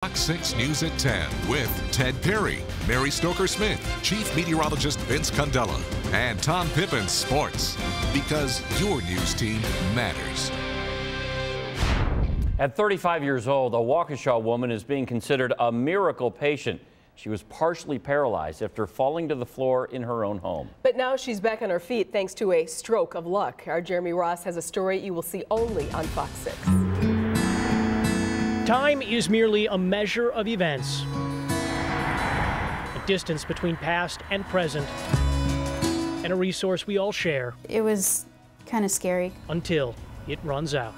Fox 6 News at 10 with Ted Perry, Mary Stoker-Smith, Chief Meteorologist Vince Candela, and Tom Pippin Sports. Because your news team matters. At 35 years old, a Waukesha woman is being considered a miracle patient. She was partially paralyzed after falling to the floor in her own home. But now she's back on her feet thanks to a stroke of luck. Our Jeremy Ross has a story you will see only on Fox 6. Time is merely a measure of events, a distance between past and present, and a resource we all share. It was kind of scary. Until it runs out.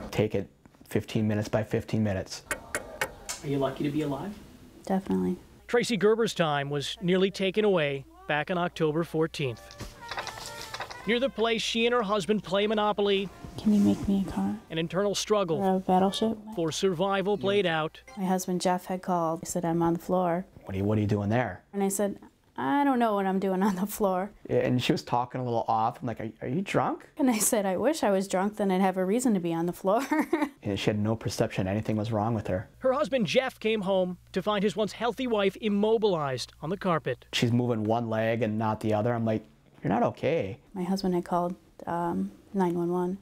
Take it 15 minutes by 15 minutes. Are you lucky to be alive? Definitely. Tracy Gerber's time was nearly taken away back on October 14th. Near the place she and her husband play Monopoly, Can you make me a car? an internal struggle Or a battleship? for survival played out. My husband Jeff had called. He said, I'm on the floor. What are you doing there? And I said, I don't know what I'm doing on the floor. And she was talking a little off. I'm like, are you drunk? And I said, I wish I was drunk, then I'd have a reason to be on the floor. And she had no perception anything was wrong with her. Her husband Jeff came home to find his once healthy wife immobilized on the carpet. She's moving one leg and not the other. I'm like, you're not okay. My husband had called 911.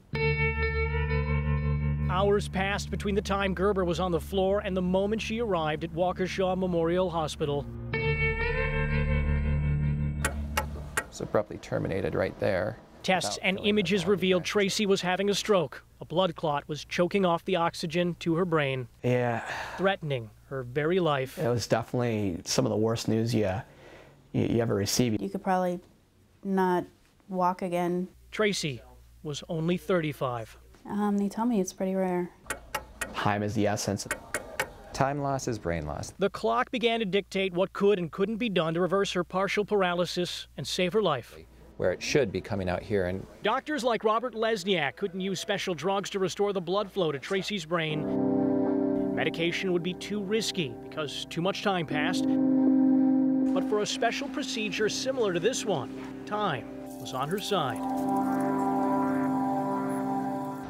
Hours passed between the time Gerber was on the floor and the moment she arrived at Waukesha Memorial Hospital. It's abruptly terminated right there. Tests and images revealed Tracy was having a stroke. A blood clot was choking off the oxygen to her brain, Yeah, threatening her very life. it was definitely some of the worst news you ever received. You could probably not walk again. Tracy was only 35. They tell me it's pretty rare. Time is the essence. Time loss is brain loss. The clock began to dictate what could and couldn't be done to reverse her partial paralysis and save her life. Where it should be coming out here. And Doctors like Robert Lesniak couldn't use special drugs to restore the blood flow to Tracy's brain. Medication would be too risky because too much time passed. But for a special procedure similar to this one, time was on her side.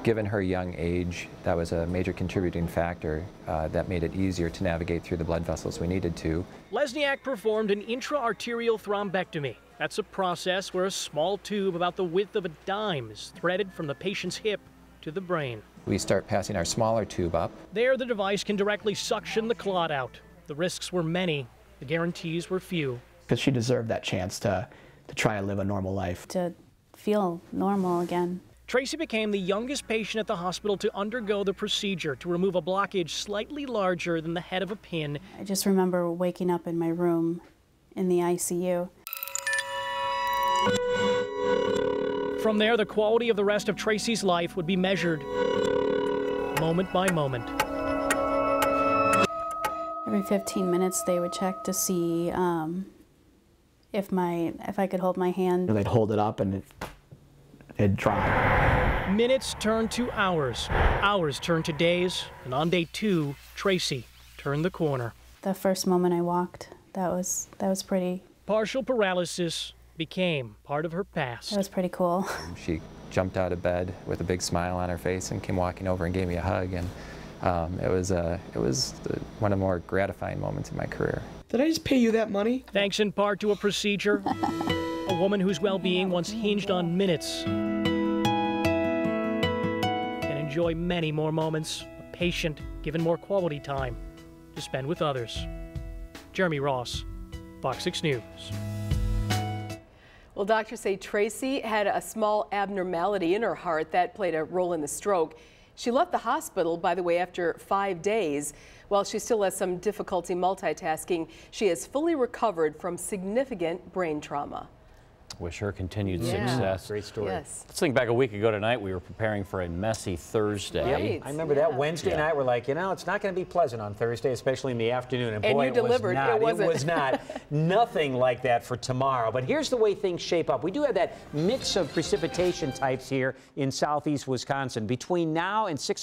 given her young age, that was a major contributing factor that made it easier to navigate through the blood vessels we needed to. Lesniak performed an intra-arterial thrombectomy. That's a process where a small tube about the width of a dime is threaded from the patient's hip to the brain. We start passing our smaller tube up. There, the device can directly suction the clot out. The risks were many. The guarantees were few. Because she deserved that chance to try and live a normal life. To feel normal again. Tracy became the youngest patient at the hospital to undergo the procedure to remove a blockage slightly larger than the head of a pin. I just remember waking up in my room in the ICU. From there, the quality of the rest of Tracy's life would be measured moment by moment. Every 15 minutes they would check to see if I could hold my hand. They'd hold it up and it'd drop. Minutes turned to hours. Hours turned to days. And on day 2, Tracy turned the corner. The first moment I walked, that was pretty. Partial paralysis became part of her past. That was pretty cool. She jumped out of bed with a big smile on her face and came walking over and gave me a hug. And it was one of the more gratifying moments in my career. Did I just pay you that money? Thanks in part to a procedure, a woman whose well-being once hinged on minutes can enjoy many more moments, a patient given more quality time to spend with others. Jeremy Ross, Fox 6 News. Well, doctors say Tracy had a small abnormality in her heart that played a role in the stroke. She left the hospital, by the way, after 5 days. While she still has some difficulty multitasking, she has fully recovered from significant brain trauma. Wish her continued success. Great story. Yes. Let's think back a week ago tonight. We were preparing for a messy Thursday. Right. I remember that Wednesday night. We're like, it's not going to be pleasant on Thursday, especially in the afternoon. And boy, you delivered. It was not. It wasn't. It was not. Nothing like that for tomorrow. But here's the way things shape up. We do have that mix of precipitation types here in southeast Wisconsin. Between now and 6